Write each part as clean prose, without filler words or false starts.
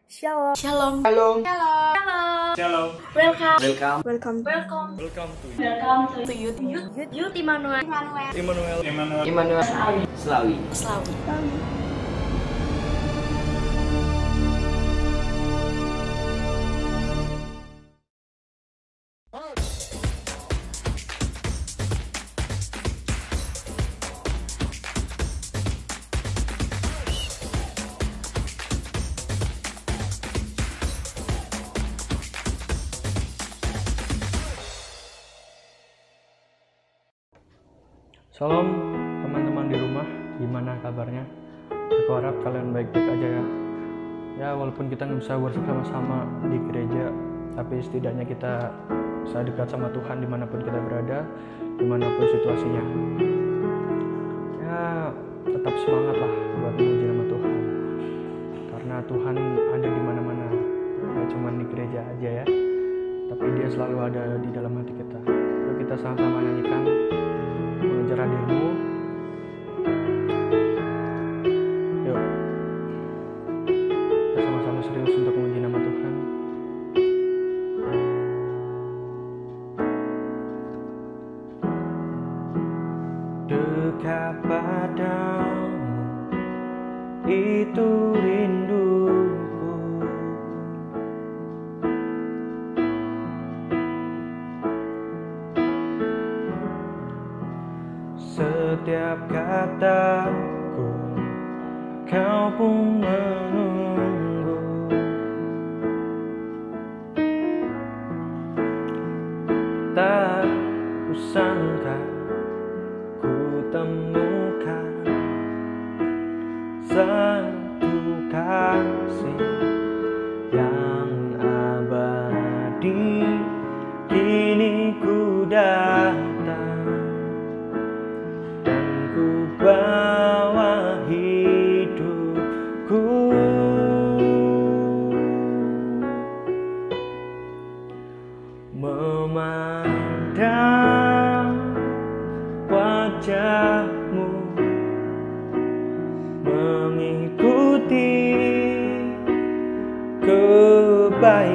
Shalom. Shalom. Shalom. Shalom. Shalom. Welcome. Welcome. Welcome. Welcome. Welcome To Youth Immanuel. Immanuel Slawi. Slawi. Shalom teman-teman di rumah, gimana kabarnya? Aku harap kalian baik-baik aja ya. Ya walaupun kita nggak bisa worship sama-sama di gereja, tapi setidaknya kita bisa dekat sama Tuhan dimanapun kita berada, dimanapun situasinya. Ya tetap semangat lah buat memuji nama Tuhan, karena Tuhan ada di mana-mana, nggak cuma di gereja aja ya, tapi Dia selalu ada di dalam hati kita. Yuk kita sama-sama nyanyikan Mengejar Hadirmu. Yuk kita sama-sama serius untuk memuji nama Tuhan. Dekat padamu itu rinduku, setiap kataku kau pun menunggu. Tak kusangka ku temukan satu kasih yang abadi. Kini ku datang dan ku bawa hidupku, memandang wajahmu, mengikuti kebaikanmu,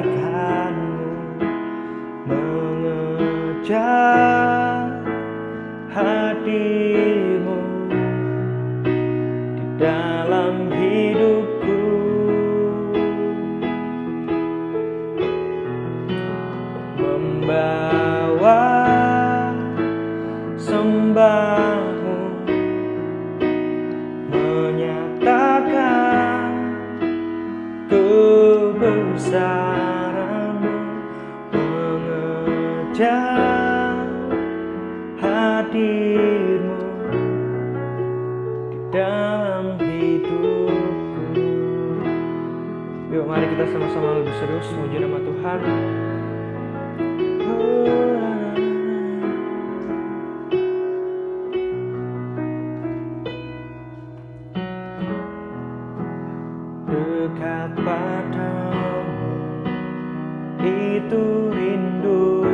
mengejar hadirmu di dalam hidupku, membawa sembahmu, menyatakan kebesaranmu, mengejar hadirmu di dalam hidupku. Yuk mari kita sama-sama lebih serius memuji nama Tuhan. Dekat padamu itu rinduku,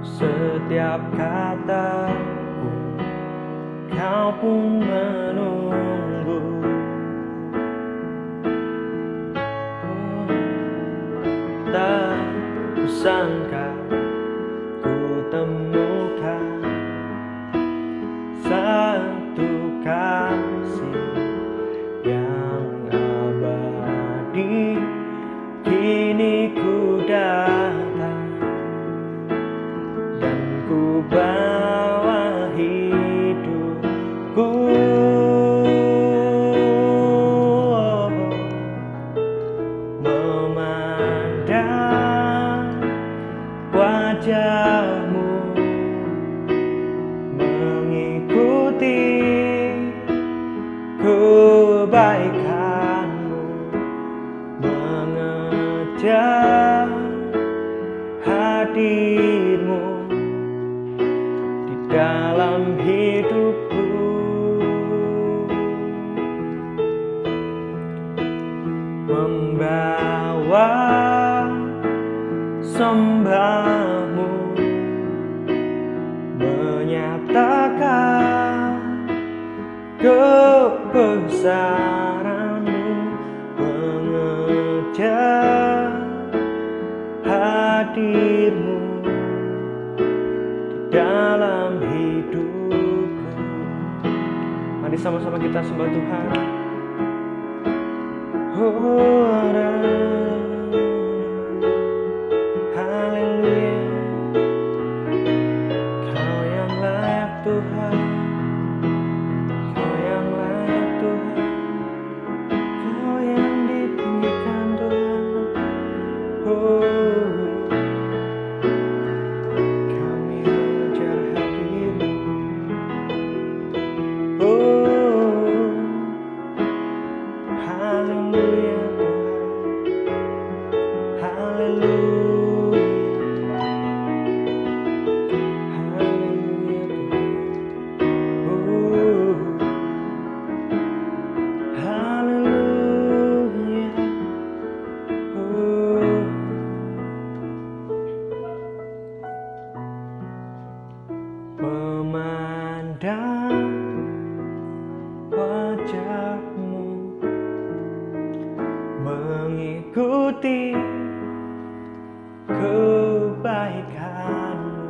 setiap kataku kau pun menunggu. Tak kusangka ku temukan satu kasih yang abadi. Kini ku datang dan ku bawa hidupku, memandang wajahmu, mengikuti kebaikanmu, mengejar hadirmu di dalam hidupku, membawa sembahmu, menyatakan kebesaran-Mu mengejar hadir-Mu di dalam hidupku. Mari sama-sama kita sembah Tuhan. Oh, haleluya, Kau yang layak Tuhan, Kau yang layak Tuhan, Kau yang ditinggikan Tuhan. Oh, kami mengejar hadir-Mu. Oh, haleluya Tuhan, haleluya, haleluya Tuhan. Oh, haleluya. Oh, memandang wajah-Mu, mengikuti kebaikan-Mu,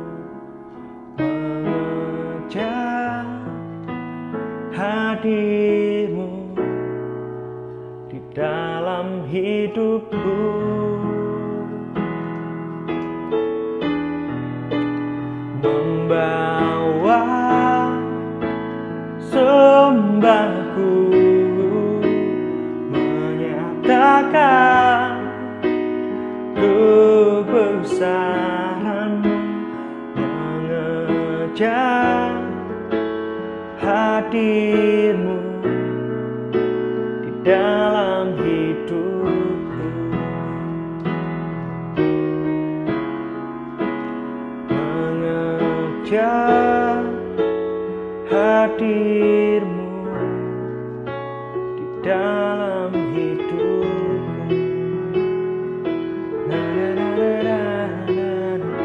mengejar hadir-Mu di dalam hidupku, membawa sembahku, menyatakan kebesaran-Mu, mengejar hadir-Mu di dalam hidupku, mengejar hadir-Mu di dalam hidupku. Na, na, na, na, na, na, na. Na, na, na, na, na.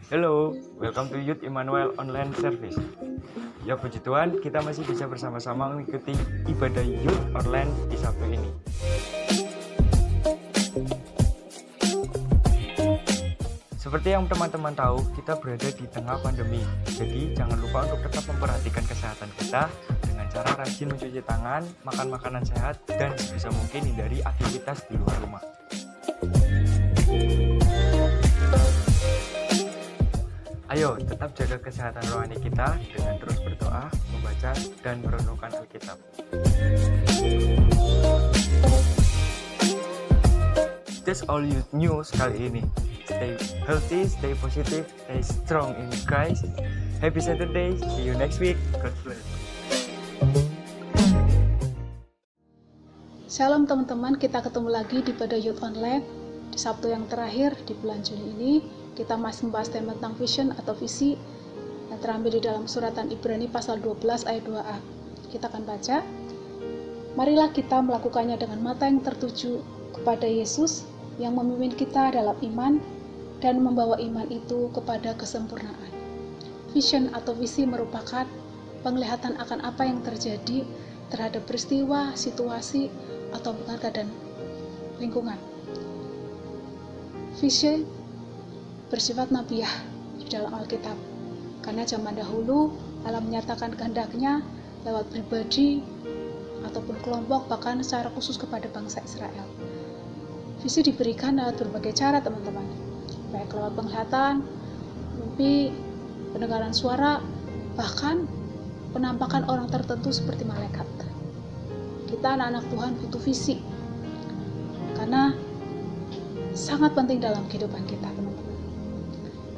Halo, welcome to Youth Immanuel Online Service. Ya puji Tuhan, kita masih bisa bersama-sama mengikuti ibadah Youth Online di Sabtu ini. Seperti yang teman-teman tahu, kita berada di tengah pandemi. Jadi jangan lupa untuk tetap memperhatikan kesehatan kita dengan cara rajin mencuci tangan, makan makanan sehat, dan sebisa mungkin hindari aktivitas di luar rumah. Ayo, tetap jaga kesehatan rohani kita dengan terus berdoa, membaca, dan merenungkan Alkitab. That's all you news kali ini. Stay healthy, stay positive, stay strong in Christ. Happy Saturday, see you next week. God bless. Shalom teman-teman, kita ketemu lagi di pada Youth Online. Di Sabtu yang terakhir di bulan Juni ini, kita masih membahas tema tentang vision atau visi yang terambil di dalam suratan Ibrani pasal 12 ayat 2a. Kita akan baca. Marilah kita melakukannya dengan mata yang tertuju kepada Yesus yang memimpin kita dalam iman dan membawa iman itu kepada kesempurnaan. Vision atau visi merupakan penglihatan akan apa yang terjadi terhadap peristiwa, situasi, atau keadaan lingkungan. Visi bersifat nabiah di dalam Alkitab, karena zaman dahulu Allah menyatakan kehendaknya lewat pribadi ataupun kelompok, bahkan secara khusus kepada bangsa Israel. Visi diberikan lewat berbagai cara teman-teman, baik lewat penglihatan, mimpi, pendengaran suara, bahkan penampakan orang tertentu seperti malaikat. Kita anak-anak Tuhan butuh visi, karena sangat penting dalam kehidupan kita teman-teman.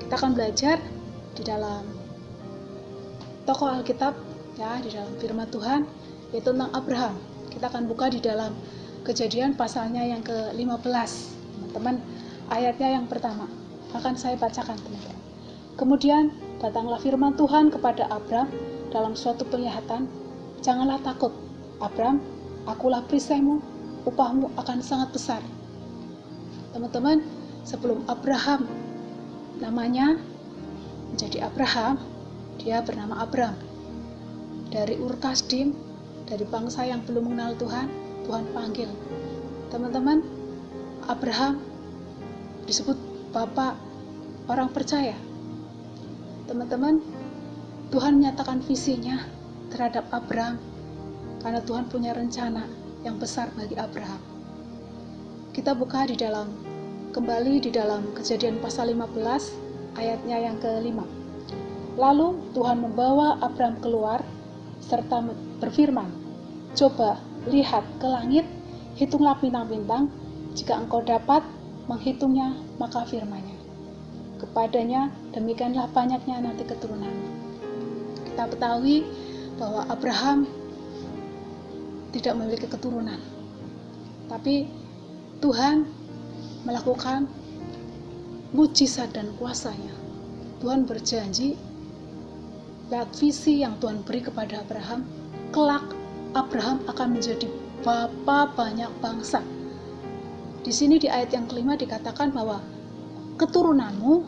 Kita akan belajar di dalam tokoh Alkitab, ya, di dalam firman Tuhan, yaitu tentang Abraham. Kita akan buka di dalam Kejadian pasalnya yang ke-15, teman-teman. Ayatnya yang pertama akan saya bacakan teman-teman. Kemudian datanglah firman Tuhan kepada Abram dalam suatu penglihatan, janganlah takut, Abram, akulah perisaimu, upahmu akan sangat besar. Teman-teman, sebelum Abraham namanya menjadi Abraham, dia bernama Abram. Dari Ur Kasdim, dari bangsa yang belum mengenal Tuhan, Tuhan panggil. Teman-teman, Abraham disebut bapak orang percaya. Teman-teman, Tuhan menyatakan visinya terhadap Abram karena Tuhan punya rencana yang besar bagi Abraham. Kita buka kembali di dalam Kejadian pasal 15 ayatnya yang ke-5. Lalu Tuhan membawa Abram keluar serta berfirman, "Coba lihat ke langit, hitunglah bintang-bintang, jika engkau dapat menghitungnya, maka firman-Nya kepadanya, demikianlah banyaknya nanti keturunanmu." Kita ketahui bahwa Abraham tidak memiliki keturunan, tapi Tuhan melakukan mujizat dan kuasa-Nya. Tuhan berjanji lewat visi yang Tuhan beri kepada Abraham, kelak Abraham akan menjadi bapa banyak bangsa. Di sini di ayat yang kelima dikatakan bahwa keturunanmu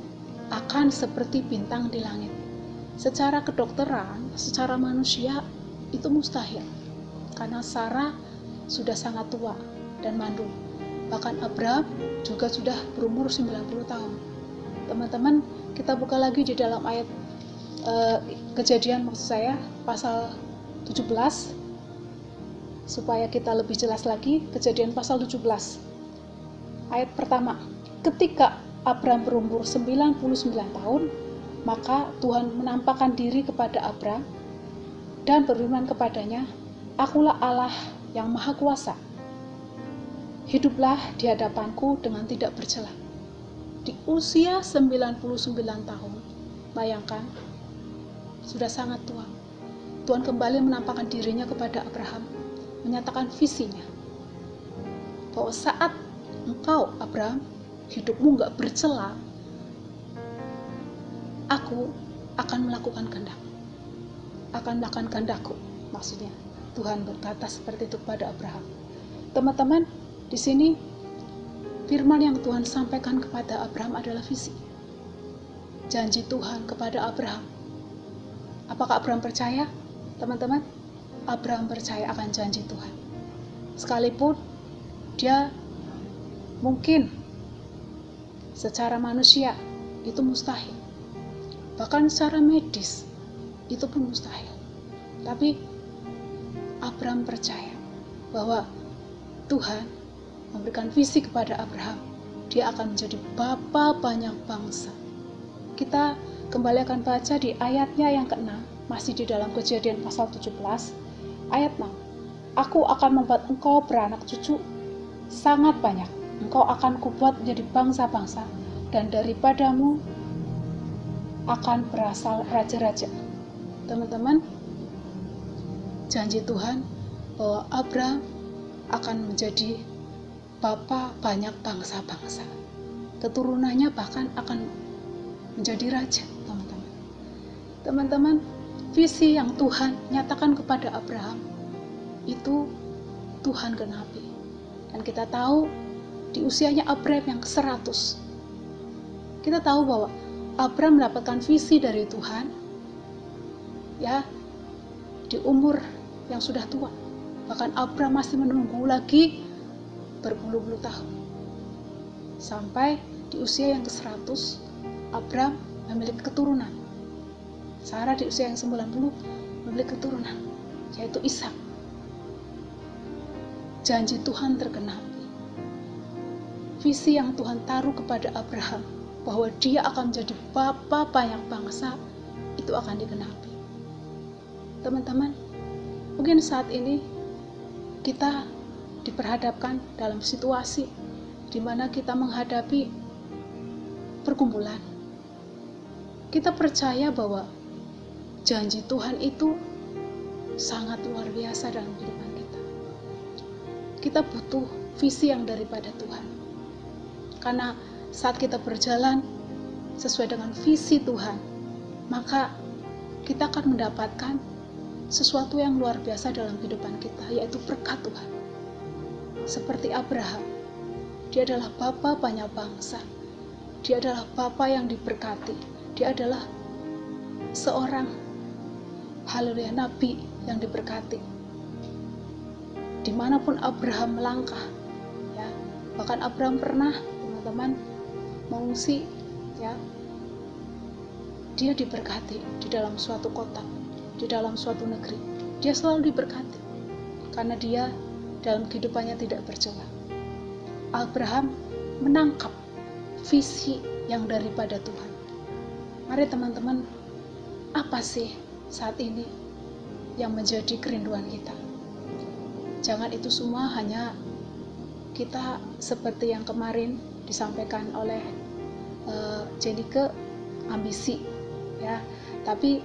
akan seperti bintang di langit. Secara kedokteran, secara manusia itu mustahil, karena Sarah sudah sangat tua dan mandul. Bahkan Abraham juga sudah berumur 90 tahun. Teman-teman, kita buka lagi di dalam ayat Kejadian pasal 17 supaya kita lebih jelas lagi. Kejadian pasal 17 ayat pertama. Ketika Abram berumur 99 tahun, maka Tuhan menampakkan diri kepada Abram dan berfirman kepadanya, "Akulah Allah yang Maha Kuasa. Hiduplah di hadapanku dengan tidak bercela." Di usia 99 tahun, bayangkan, sudah sangat tua. Tuhan kembali menampakkan dirinya kepada Abraham, menyatakan visinya, bahwa saat engkau, Abraham, hidupmu nggak bercela, aku akan melakukan kehendak-Ku. Maksudnya, Tuhan berkata seperti itu kepada Abraham. Teman-teman, di sini firman yang Tuhan sampaikan kepada Abraham adalah visi. Janji Tuhan kepada Abraham. Apakah Abraham percaya? Teman-teman, Abraham percaya akan janji Tuhan. Sekalipun dia mungkin secara manusia itu mustahil. Bahkan secara medis itu pun mustahil. Tapi Abraham percaya bahwa Tuhan memberikan visi kepada Abraham. Dia akan menjadi bapa banyak bangsa. Kita kembali akan baca di ayatnya yang ke-6, masih di dalam Kejadian pasal 17, ayat 6. "Aku akan membuat engkau beranak cucu sangat banyak. Engkau akan kubuat menjadi bangsa-bangsa, dan daripadamu akan berasal raja-raja." Teman-teman, janji Tuhan bahwa Abraham akan menjadi bapa banyak bangsa-bangsa. Keturunannya bahkan akan menjadi raja, teman-teman. Teman-teman, visi yang Tuhan nyatakan kepada Abraham itu Tuhan genapi. Dan kita tahu di usianya Abraham yang ke-100, kita tahu bahwa Abraham mendapatkan visi dari Tuhan ya di umur yang sudah tua. Bahkan Abraham masih menunggu lagi berpuluh-puluh tahun. Sampai di usia yang ke-100, Abraham memiliki keturunan. Sarah di usia yang 90 memiliki keturunan, yaitu Ishak. Janji Tuhan tergenapi. Visi yang Tuhan taruh kepada Abraham bahwa dia akan menjadi bapa banyak bangsa, itu akan digenapi. Teman-teman, mungkin saat ini kita diperhadapkan dalam situasi di mana kita menghadapi pergumulan. Kita percaya bahwa janji Tuhan itu sangat luar biasa dalam kehidupan kita. Kita butuh visi yang daripada Tuhan. Karena saat kita berjalan sesuai dengan visi Tuhan, maka kita akan mendapatkan sesuatu yang luar biasa dalam kehidupan kita, yaitu berkat Tuhan. seperti Abraham. Dia adalah bapa banyak bangsa. Dia adalah bapa yang diberkati. Dia adalah seorang haleluya nabi yang diberkati. Dimanapun Abraham melangkah, ya, bahkan Abraham pernah, teman-teman, mengungsi, ya, dia diberkati di dalam suatu kota, di dalam suatu negeri. Dia selalu diberkati karena dia dalam kehidupannya tidak bercela. Abraham menangkap visi yang daripada Tuhan. Mari teman-teman, apa sih saat ini yang menjadi kerinduan kita? Jangan itu semua hanya kita seperti yang kemarin disampaikan oleh Jenike, ambisi, ya. Tapi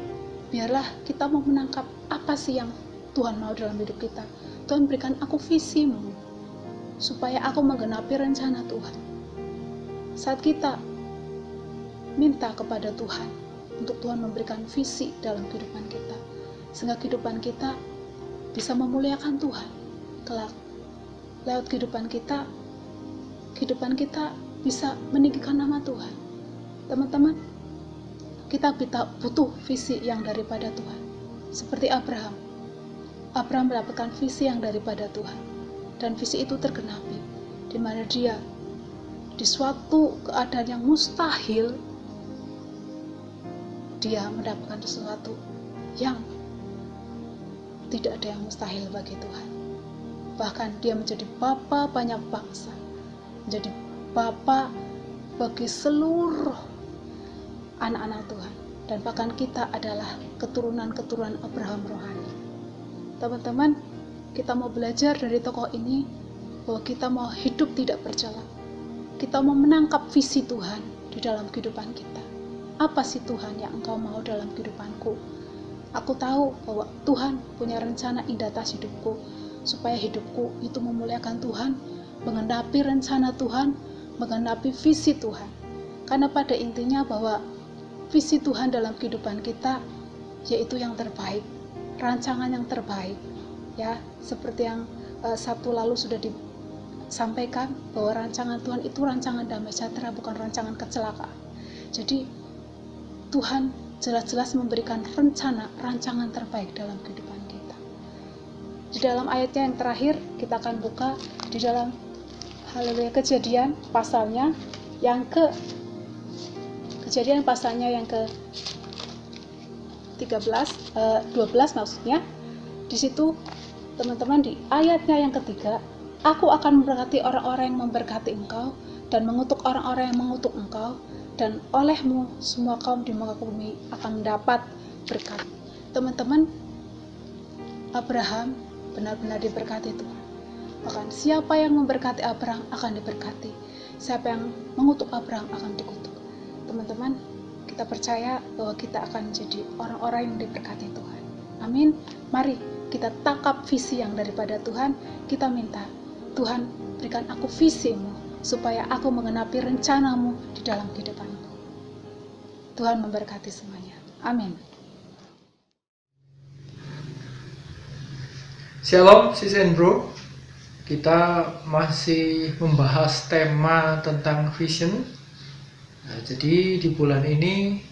biarlah kita mau menangkap apa sih yang Tuhan mau dalam hidup kita. Tuhan berikan aku visimu supaya aku menggenapi rencana Tuhan. Saat kita minta kepada Tuhan untuk Tuhan memberikan visi dalam kehidupan kita, sehingga kehidupan kita bisa memuliakan Tuhan kelak. Lewat kehidupan kita bisa meninggikan nama Tuhan. Teman-teman, kita butuh visi yang daripada Tuhan. Seperti Abraham mendapatkan visi yang daripada Tuhan, dan visi itu tergenapi, di mana dia di suatu keadaan yang mustahil, dia mendapatkan sesuatu yang tidak ada yang mustahil bagi Tuhan. Bahkan dia menjadi bapa banyak bangsa, menjadi bapa bagi seluruh anak-anak Tuhan. Dan bahkan kita adalah keturunan-keturunan Abraham rohani. Teman-teman, kita mau belajar dari tokoh ini bahwa kita mau hidup tidak bercela. Kita mau menangkap visi Tuhan di dalam kehidupan kita. Apa sih Tuhan yang Engkau mau dalam kehidupanku? Aku tahu bahwa Tuhan punya rencana indah atas hidupku, supaya hidupku itu memuliakan Tuhan, menggenapi rencana Tuhan, menggenapi visi Tuhan. Karena pada intinya bahwa visi Tuhan dalam kehidupan kita yaitu yang terbaik, rancangan yang terbaik, ya, seperti yang Sabtu lalu sudah disampaikan bahwa rancangan Tuhan itu rancangan damai sejahtera, bukan rancangan kecelakaan. Jadi Tuhan jelas-jelas memberikan rancangan terbaik dalam kehidupan kita. Di dalam ayatnya yang terakhir, kita akan buka di dalam haleluya Kejadian pasalnya yang ke 12 maksudnya. Di situ teman-teman, di ayatnya yang ketiga, aku akan memberkati orang-orang yang memberkati engkau dan mengutuk orang-orang yang mengutuk engkau, dan olehmu semua kaum di muka bumi akan mendapat berkat. Teman-teman, Abraham benar-benar diberkati Tuhan. Bahkan siapa yang memberkati Abraham akan diberkati, siapa yang mengutuk Abraham akan dikutuk. Teman-teman, kita percaya bahwa kita akan menjadi orang-orang yang diberkati Tuhan. Amin. Mari kita tangkap visi yang daripada Tuhan. Kita minta, Tuhan berikan aku visimu supaya aku menggenapi rencanamu di dalam kehidupanku. Tuhan memberkati semuanya. Amin. Shalom sis and bro. Kita masih membahas tema tentang vision. Nah, jadi di bulan ini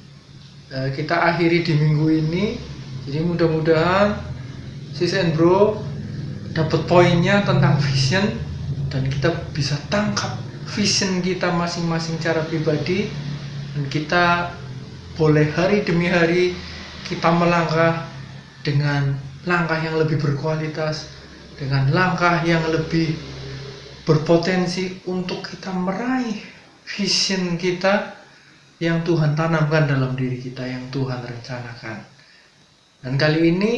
kita akhiri di minggu ini. Jadi mudah-mudahan sis and bro dapat poinnya tentang vision, dan kita bisa tangkap vision kita masing-masing cara pribadi, dan kita boleh hari demi hari kita melangkah dengan langkah yang lebih berkualitas, dengan langkah yang lebih berpotensi untuk kita meraih vision kita yang Tuhan tanamkan dalam diri kita, yang Tuhan rencanakan. Dan kali ini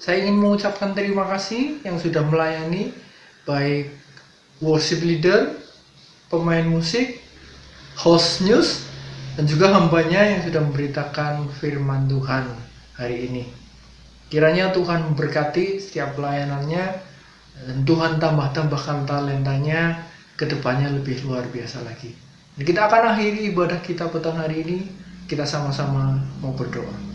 saya ingin mengucapkan terima kasih yang sudah melayani, baik worship leader, pemain musik, host news, dan juga hambanya yang sudah memberitakan firman Tuhan hari ini. Kiranya Tuhan memberkati setiap pelayanannya, dan Tuhan tambahkan talentanya ke depannya lebih luar biasa lagi. Dan kita akan akhiri ibadah kita petang hari ini. Kita sama-sama mau berdoa.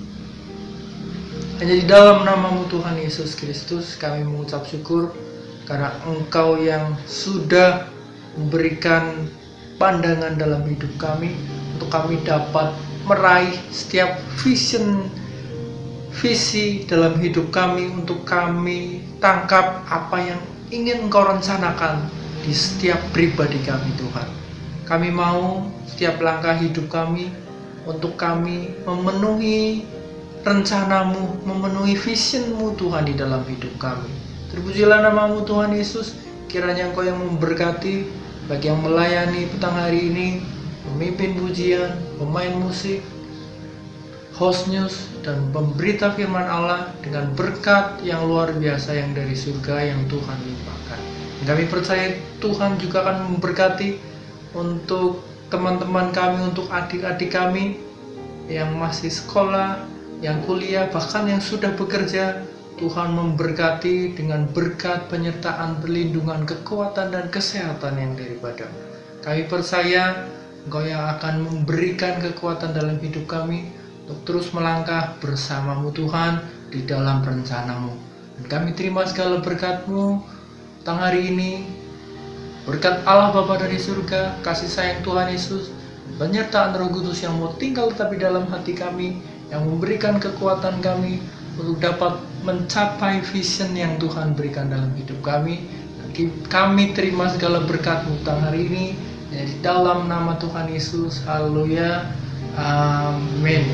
Hanya di dalam nama-Mu Tuhan Yesus Kristus kami mengucap syukur karena Engkau yang sudah memberikan pandangan dalam hidup kami untuk kami dapat meraih setiap visi dalam hidup kami, untuk kami tangkap apa yang ingin Engkau rencanakan di setiap pribadi kami Tuhan. Kami mau setiap langkah hidup kami untuk kami memenuhi rencanamu, memenuhi vision-Mu Tuhan di dalam hidup kami. Terpujilah nama-Mu Tuhan Yesus. Kiranya Engkau yang memberkati bagi yang melayani petang hari ini, pemimpin pujian, pemain musik, host news, dan pemberita firman Allah dengan berkat yang luar biasa yang dari surga yang Tuhan limpahkan. Kami percaya Tuhan juga akan memberkati untuk teman-teman kami, untuk adik-adik kami yang masih sekolah, yang kuliah, bahkan yang sudah bekerja. Tuhan memberkati dengan berkat, penyertaan, perlindungan, kekuatan, dan kesehatan yang daripada. Kami percaya Engkau yang akan memberikan kekuatan dalam hidup kami untuk terus melangkah bersama-Mu Tuhan di dalam rencana-Mu. Dan kami terima segala berkat-Mu tentang hari ini. Berkat Allah Bapa dari surga, kasih sayang Tuhan Yesus, penyertaan Roh Kudus yang mau tinggal tetap di dalam hati kami, yang memberikan kekuatan kami untuk dapat mencapai vision yang Tuhan berikan dalam hidup kami. Dan kami terima segala berkat-Mu tentang hari ini, di dalam nama Tuhan Yesus. Haleluya. Amin.